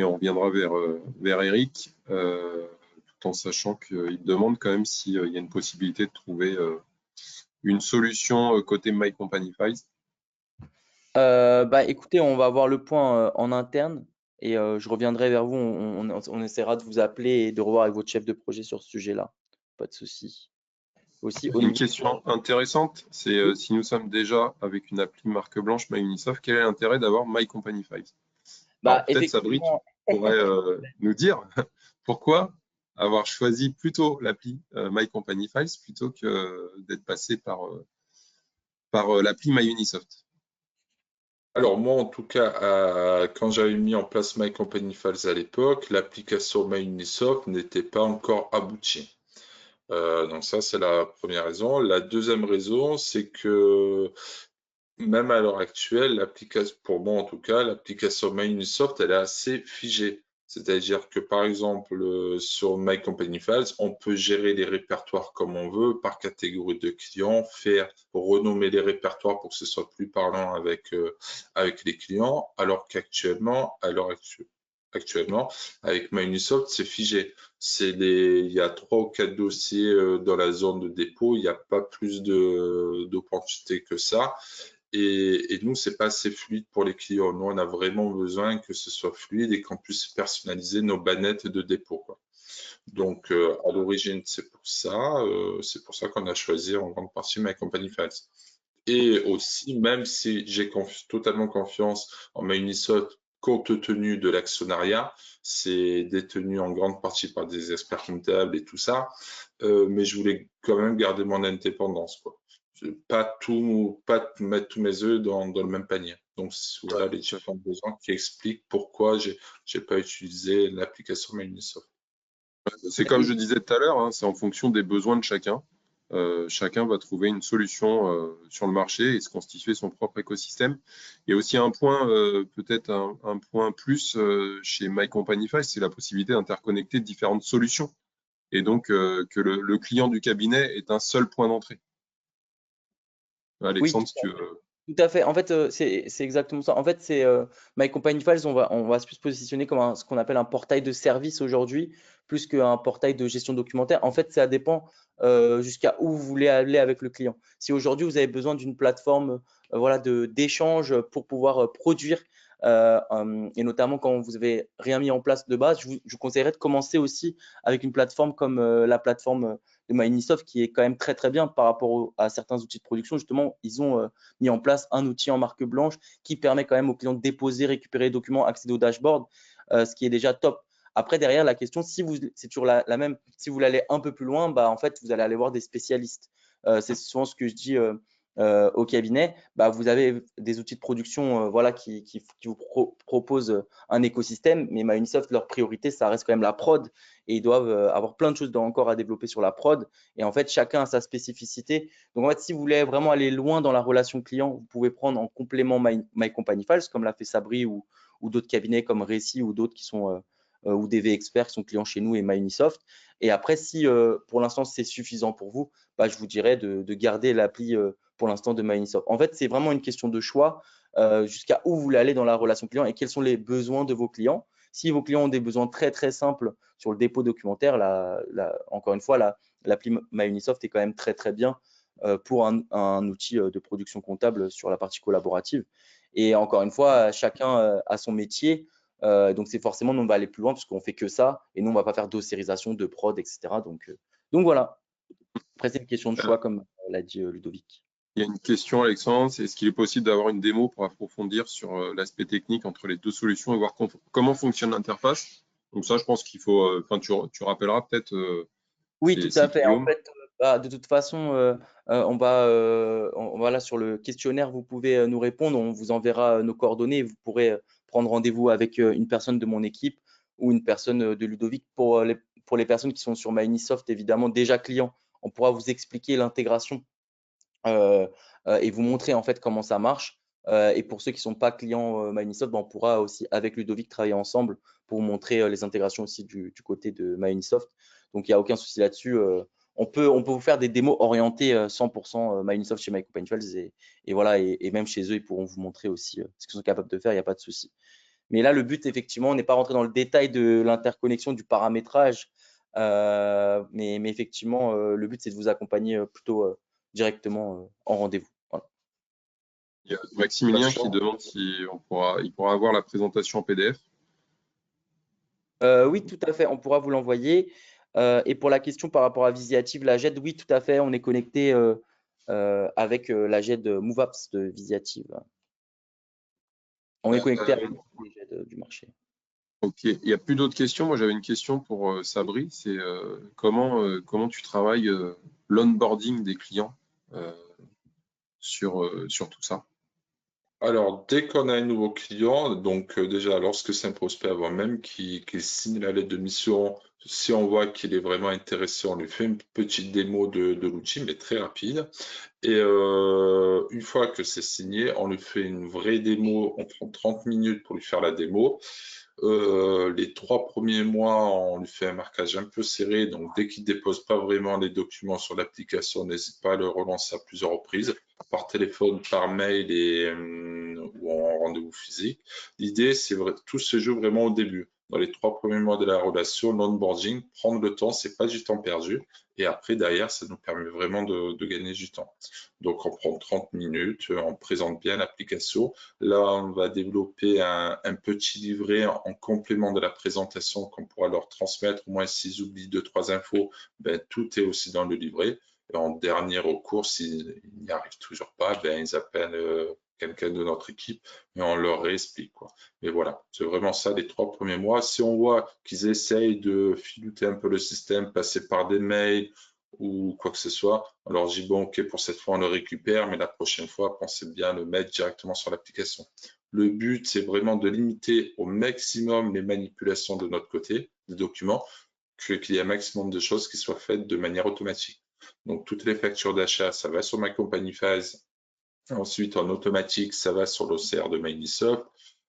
on reviendra vers Eric, tout en sachant qu'il demande quand même s'il y a une possibilité de trouver une solution côté My Company Files. Bah écoutez, on va avoir le point en interne et je reviendrai vers vous. On essaiera de vous appeler et de revoir avec votre chef de projet sur ce sujet-là. Pas de souci. Aussi au Une niveau. question intéressante, c'est si nous sommes déjà avec une appli marque blanche MyUnisoft, quel est l'intérêt d'avoir My Company Files? Alors Bah peut-être Sabri, tu effectivement. pourrais nous dire pourquoi avoir choisi plutôt l'appli My Company Files plutôt que d'être passé par l'appli MyUnisoft. Alors moi, en tout cas, quand j'avais mis en place My Company Files à l'époque, l'application MyUnisoft n'était pas encore aboutie. Donc ça, c'est la première raison. La deuxième raison, c'est que même à l'heure actuelle, l'application, pour moi en tout cas, l'application MyUnisoft, elle est assez figée. C'est-à-dire que par exemple, sur My Company Files, on peut gérer les répertoires comme on veut, par catégorie de clients, faire renommer les répertoires pour que ce soit plus parlant avec les clients, alors qu'actuellement, actuellement, avec MyUnisoft, c'est figé. Il y a 3 ou 4 dossiers dans la zone de dépôt, il n'y a pas plus d'opportunités que ça. Et nous, c'est pas assez fluide pour les clients. Nous, on a vraiment besoin que ce soit fluide et qu'on puisse personnaliser nos bannettes de dépôt, quoi. Donc, à l'origine, c'est pour ça qu'on a choisi en grande partie My Company Files. Et aussi, même si j'ai totalement confiance en MyUnisoft, compte tenu de l'actionnariat, c'est détenu en grande partie par des experts comptables et tout ça, mais je voulais quand même garder mon indépendance, quoi. Pas mettre tous mes œufs dans le même panier. Donc voilà les différents besoins qui expliquent pourquoi j'ai pas utilisé l'application MyUnisoft. C'est comme je disais tout à l'heure, hein, c'est en fonction des besoins de chacun. Chacun va trouver une solution sur le marché et se constituer son propre écosystème. Il y a aussi un point, peut-être un point plus chez My Company Files, c'est la possibilité d'interconnecter différentes solutions. Et donc que le client du cabinet est un seul point d'entrée. Oui, Alexandre, si tu veux. tout à fait. En fait, c'est exactement ça. En fait, c'est My Company Files, on va se positionner comme ce qu'on appelle un portail de service aujourd'hui, plus qu'un portail de gestion documentaire. En fait, ça dépend jusqu'à où vous voulez aller avec le client. Si aujourd'hui vous avez besoin d'une plateforme voilà, d'échange pour pouvoir produire, et notamment quand vous avez rien mis en place de base, je vous conseillerais de commencer aussi avec une plateforme comme la plateforme de MyUnisoft qui est quand même très très bien par rapport à certains outils de production. Justement, ils ont mis en place un outil en marque blanche qui permet quand même aux clients de déposer, récupérer les documents, accéder au dashboard, ce qui est déjà top. Après, derrière, la question, c'est toujours la même. Si vous voulez aller un peu plus loin, bah, en fait, vous allez aller voir des spécialistes. C'est souvent ce que je dis au cabinet. Bah, vous avez des outils de production voilà, qui vous proposent un écosystème, mais MyUnisoft, leur priorité, ça reste quand même la prod. Et ils doivent avoir plein de choses encore à développer sur la prod. Et en fait, chacun a sa spécificité. Donc, en fait, si vous voulez vraiment aller loin dans la relation client, vous pouvez prendre en complément My Company Files, comme l'a fait Sabri ou d'autres cabinets comme Réci ou d'autres qui sont ou DV Experts qui sont clients chez nous et MyUnisoft. Et après, si pour l'instant c'est suffisant pour vous, bah, je vous dirais de garder l'appli pour l'instant de MyUnisoft. En fait, c'est vraiment une question de choix jusqu'à où vous voulez aller dans la relation client et quels sont les besoins de vos clients. Si vos clients ont des besoins très très simples sur le dépôt documentaire, encore une fois, l'appli MyUnisoft est quand même très très bien pour un outil de production comptable sur la partie collaborative. Et encore une fois, chacun a son métier. Donc, c'est forcément, nous, on va aller plus loin parce qu'on fait que ça et nous, on va pas faire d'ossérisation, de prod, etc. Donc voilà. Après, c'est une question de choix, comme l'a dit Ludovic. Il y a une question, Alexandre, c'est est-ce qu'il est possible d'avoir une démo pour approfondir sur l'aspect technique entre les deux solutions et voir comment fonctionne l'interface? Donc ça, je pense qu'il faut, enfin, tu rappelleras peut-être, Oui, tout c'est à fait. En Guillaume. fait, bah, de toute façon, voilà, sur le questionnaire, vous pouvez nous répondre. On vous enverra nos coordonnées. Et vous pourrez prendre rendez-vous avec une personne de mon équipe ou une personne de Ludovic. Pour les personnes qui sont sur MyUnisoft, évidemment, déjà clients, on pourra vous expliquer l'intégration et vous montrer en fait comment ça marche. Et pour ceux qui ne sont pas clients MyUnisoft, on pourra aussi avec Ludovic travailler ensemble pour vous montrer les intégrations aussi du côté de MyUnisoft. Donc il n'y a aucun souci là-dessus. On peut vous faire des démos orientées 100% MyUnisoft chez My Company Files et voilà, et même chez eux, ils pourront vous montrer aussi ce qu'ils sont capables de faire, il n'y a pas de souci. Mais là, le but, effectivement, on n'est pas rentré dans le détail de l'interconnexion, du paramétrage, mais effectivement, le but, c'est de vous accompagner plutôt directement en rendez-vous. Voilà. Il y a Maximilien qui demande si il pourra avoir la présentation en PDF. Oui, tout à fait, on pourra vous l'envoyer. Et pour la question par rapport à Visiative, la GED, oui, tout à fait, on est connecté avec la GED MoveApps de Visiative. On est connecté avec les GED du marché. Ok, il n'y a plus d'autres questions. Moi, j'avais une question pour Sabri. C'est comment tu travailles l'onboarding des clients sur tout ça? Alors, dès qu'on a un nouveau client, donc déjà, lorsque c'est un prospect avant même qu'il signe la lettre de mission, si on voit qu'il est vraiment intéressé, on lui fait une petite démo de l'outil, mais très rapide. Et une fois que c'est signé, on lui fait une vraie démo. On prend 30 minutes pour lui faire la démo. Les 3 premiers mois, on lui fait un marquage un peu serré. Donc, dès qu'il dépose pas vraiment les documents sur l'application, n'hésite pas à le relancer à plusieurs reprises, par téléphone, par mail ou en rendez-vous physique. L'idée, c'est tout se joue vraiment au début. Dans les 3 premiers mois de la relation, l'onboarding, prendre le temps, c'est pas du temps perdu. Et après, derrière, ça nous permet vraiment de gagner du temps. Donc, on prend 30 minutes, on présente bien l'application. Là, on va développer un petit livret en complément de la présentation qu'on pourra leur transmettre. Au moins, s'ils oublient 2, 3 infos, ben, tout est aussi dans le livret. Et en dernier recours, s'ils n'y arrivent toujours pas, ben, ils appellent quelqu'un de notre équipe et on leur réexplique, quoi. Mais voilà, c'est vraiment ça les 3 premiers mois. Si on voit qu'ils essayent de filouter un peu le système, passer par des mails ou quoi que ce soit, on leur dit bon, ok, pour cette fois on le récupère, mais la prochaine fois, pensez bien à le mettre directement sur l'application. Le but, c'est vraiment de limiter au maximum les manipulations de notre côté des documents, qu'il y ait un maximum de choses qui soient faites de manière automatique. Donc, toutes les factures d'achat, ça va sur My Company Phase. Ensuite, en automatique, ça va sur l'OCR de Microsoft.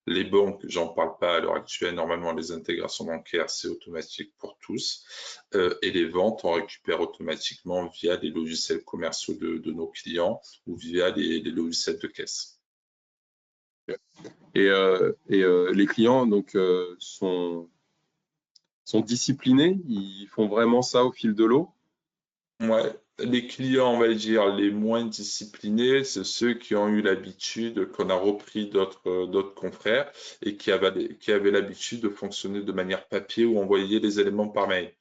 Les banques, j'en parle pas à l'heure actuelle. Normalement, les intégrations bancaires, c'est automatique pour tous. Et les ventes, on récupère automatiquement via les logiciels commerciaux de nos clients ou via les logiciels de caisse. Et les clients donc sont disciplinés, ils font vraiment ça au fil de l'eau. Ouais, les clients, on va dire, les moins disciplinés, c'est ceux qui ont eu l'habitude, qu'on a repris d'autres confrères et qui avaient l'habitude de fonctionner de manière papier ou envoyer les éléments par mail.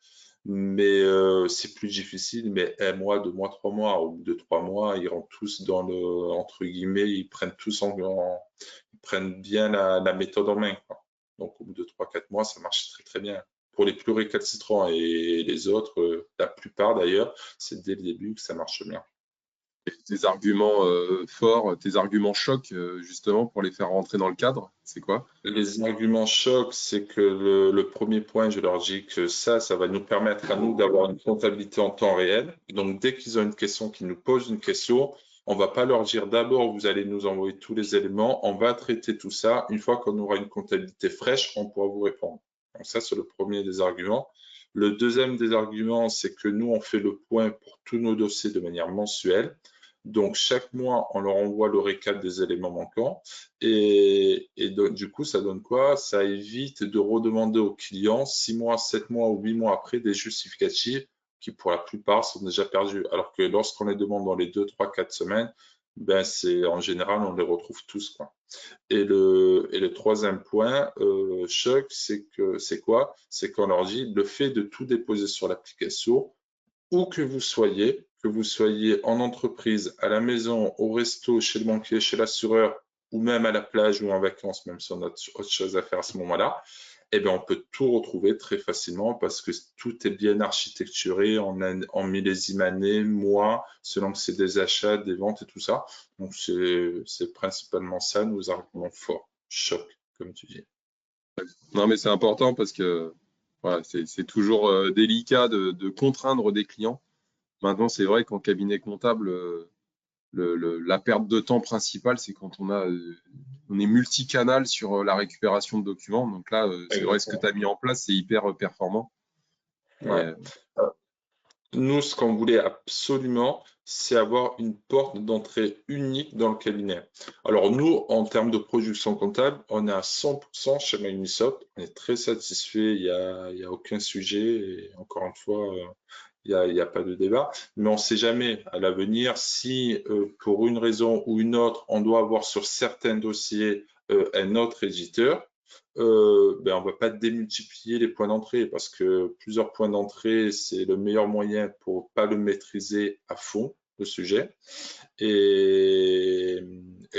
Mais c'est plus difficile, mais 1 mois, 2 mois, 3 mois, au bout de 3 mois, ils rentrent tous dans le, entre guillemets, ils prennent tous ils prennent bien la méthode en main, quoi. Donc au bout de 3, 4 mois, ça marche très très bien. Pour les plus récalcitrants et les autres, la plupart d'ailleurs, c'est dès le début que ça marche bien. Tes arguments forts, tes arguments chocs, justement, pour les faire rentrer dans le cadre, c'est quoi? Les arguments chocs, c'est que le premier point, je leur dis que ça va nous permettre à nous d'avoir une comptabilité en temps réel. Donc, dès qu'ils ont une question, qu'ils nous posent une question, on va pas leur dire d'abord, vous allez nous envoyer tous les éléments, on va traiter tout ça. Une fois qu'on aura une comptabilité fraîche, on pourra vous répondre. Donc, ça, c'est le premier des arguments. Le deuxième des arguments, c'est que nous, on fait le point pour tous nos dossiers de manière mensuelle. Donc, chaque mois, on leur envoie le récap des éléments manquants. Et donc, du coup, ça donne quoi? Ça évite de redemander aux clients 6 mois, 7 mois ou 8 mois après des justificatifs qui, pour la plupart, sont déjà perdus. Alors que lorsqu'on les demande dans les 2, 3, 4 semaines, ben c'est en général, on les retrouve tous, quoi. Et le troisième point, choc, c'est quoi? C'est qu'on leur dit le fait de tout déposer sur l'application, où que vous soyez en entreprise, à la maison, au resto, chez le banquier, chez l'assureur, ou même à la plage ou en vacances, même si on a autre chose à faire à ce moment-là, eh bien, on peut tout retrouver très facilement parce que tout est bien architecturé en millésime année, mois, selon que c'est des achats, des ventes et tout ça. Donc, c'est principalement ça nos arguments forts. Choc, comme tu dis. Non, mais c'est important parce que voilà, c'est toujours délicat de contraindre des clients. Maintenant, c'est vrai qu'en cabinet comptable, la perte de temps principale, c'est quand on est multicanal sur la récupération de documents. Donc là, c'est vrai ce que tu as mis en place, c'est hyper performant. Ouais. Nous, ce qu'on voulait absolument, c'est avoir une porte d'entrée unique dans le cabinet. Alors nous, en termes de production comptable, on est à 100% chez Microsoft. On est très satisfait, il y a aucun sujet. Et encore une fois, il y a pas de débat. Mais on ne sait jamais à l'avenir si, pour une raison ou une autre, on doit avoir sur certains dossiers un autre éditeur. Ben, on ne va pas démultiplier les points d'entrée parce que plusieurs points d'entrée, c'est le meilleur moyen pour pas le maîtriser à fond, le sujet. Et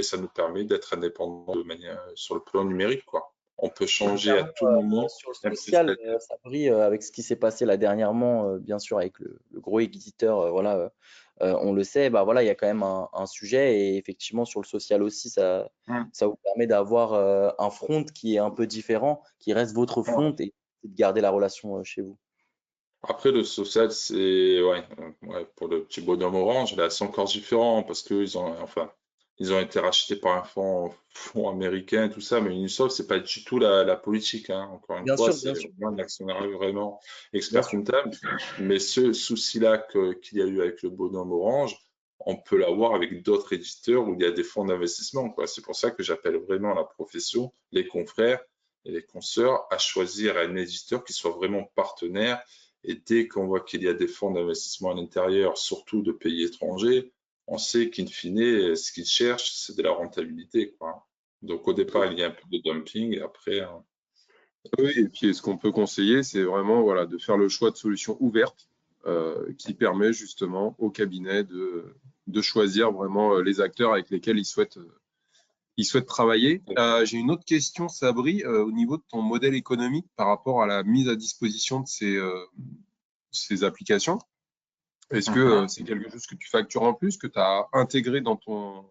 ça nous permet d'être indépendants de manière sur le plan numérique, quoi. On peut changer à tout moment. Sur le social, ça brille avec ce qui s'est passé là dernièrement, bien sûr, avec le gros éditeur voilà, on le sait, bah voilà, il y a quand même un sujet et effectivement sur le social aussi, ça vous permet d'avoir un front qui est un peu différent, qui reste votre front et de garder la relation chez vous. Après, le social, c'est, ouais, pour le petit bonhomme orange, là, c'est encore différent parce qu'ils ont, enfin, ils ont été rachetés par un fonds américain et tout ça, mais Ubisoft, c'est pas du tout la politique, hein. Encore une Bien fois, sûr, c'est bien sûr, vraiment un actionnaire vraiment bien expert sûr. comptable. Mais ce souci-là qu'il y a eu avec le bonhomme orange, on peut l'avoir avec d'autres éditeurs où il y a des fonds d'investissement, quoi. C'est pour ça que j'appelle vraiment la profession, les confrères et les consoeurs à choisir un éditeur qui soit vraiment partenaire. Et dès qu'on voit qu'il y a des fonds d'investissement à l'intérieur, surtout de pays étrangers, on sait qu'in fine, ce qu'ils cherchent, c'est de la rentabilité, quoi. Donc au départ, il y a un peu de dumping et après, Oui, et puis ce qu'on peut conseiller, c'est vraiment voilà, de faire le choix de solutions ouvertes qui permet justement au cabinet de choisir vraiment les acteurs avec lesquels il souhaite travailler. J'ai une autre question, Sabri, au niveau de ton modèle économique par rapport à la mise à disposition de ces applications. Est-ce que c'est quelque chose que tu factures en plus, que tu as intégré dans ton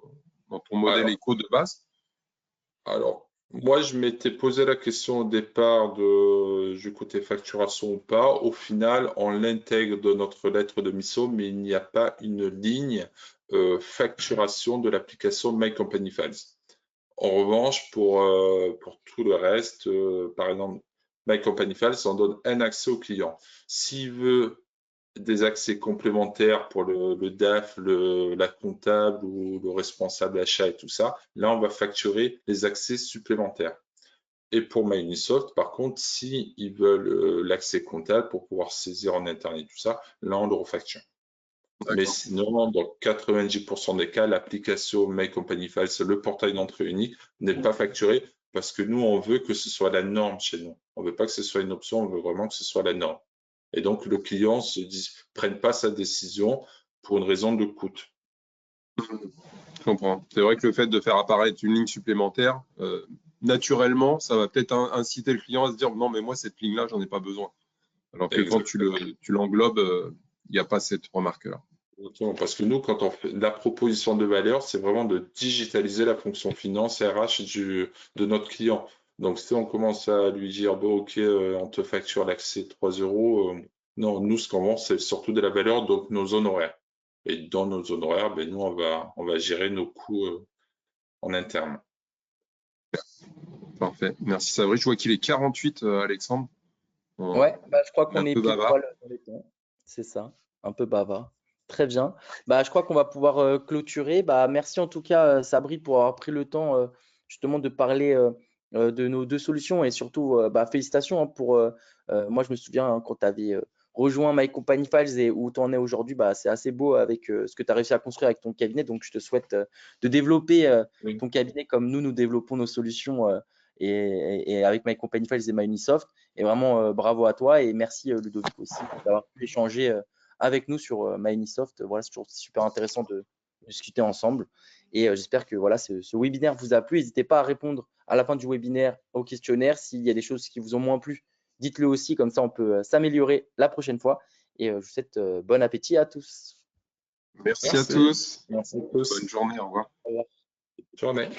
modèle alors, éco de base? alors, moi, je m'étais posé la question au départ du côté facturation ou pas. Au final, on l'intègre dans notre lettre de mission, mais il n'y a pas une ligne facturation de l'application My Company Files. En revanche, pour tout le reste, par exemple, My Company Files, on donne un accès au client. S'il veut des accès complémentaires pour le DAF, la comptable ou le responsable achat et tout ça, là, on va facturer les accès supplémentaires. Et pour MyUnisoft, par contre, si ils veulent l'accès comptable pour pouvoir saisir en Internet tout ça, là, on le refacture. Mais sinon, dans 90% des cas, l'application My Company Files, le portail d'entrée unique, n'est pas facturé parce que nous, on veut que ce soit la norme chez nous. On ne veut pas que ce soit une option, on veut vraiment que ce soit la norme. Et donc, le client prenne pas sa décision pour une raison de coût. Je comprends. C'est vrai que le fait de faire apparaître une ligne supplémentaire, naturellement, ça va peut-être inciter le client à se dire non, mais moi, cette ligne-là, j'en ai pas besoin. Alors que quand tu l'englobes, il n'y a pas cette remarque-là. Exactement, parce que nous, quand on fait la proposition de valeur, c'est vraiment de digitaliser la fonction finance RH de notre client. Donc, si on commence à lui dire, bon, OK, on te facture l'accès 3 euros, non, nous, ce qu'on vend, c'est surtout de la valeur, donc nos honoraires. Et dans nos honoraires, ben, nous, on va gérer nos coûts en interne. Parfait. Merci, Sabri. Je vois qu'il est 48, Alexandre. Ouais, bah, je crois On est qu'on un est peu pile bavard. poil dans les temps. C'est ça, un peu bavard. Très bien. Bah, je crois qu'on va pouvoir clôturer. Bah, merci en tout cas, Sabri, pour avoir pris le temps justement de parler de nos deux solutions et surtout, bah, félicitations hein, pour. Moi, je me souviens hein, quand tu avais rejoint My Company Files et où tu en es aujourd'hui, bah, c'est assez beau avec ce que tu as réussi à construire avec ton cabinet. Donc, je te souhaite de développer Oui. ton cabinet comme nous développons nos solutions et avec My Company Files et MyUnisoft. Et vraiment, bravo à toi et merci Ludovic aussi d'avoir pu échanger avec nous sur MyUnisoft. Voilà, c'est toujours super intéressant de discuter ensemble. Et j'espère que voilà, ce webinaire vous a plu. N'hésitez pas à répondre à la fin du webinaire au questionnaire. S'il y a des choses qui vous ont moins plu, dites-le aussi. Comme ça, on peut s'améliorer la prochaine fois. Et je vous souhaite bon appétit à tous. Merci à tous. Merci à tous. Bonne journée. Au revoir. Au revoir. Bonne journée.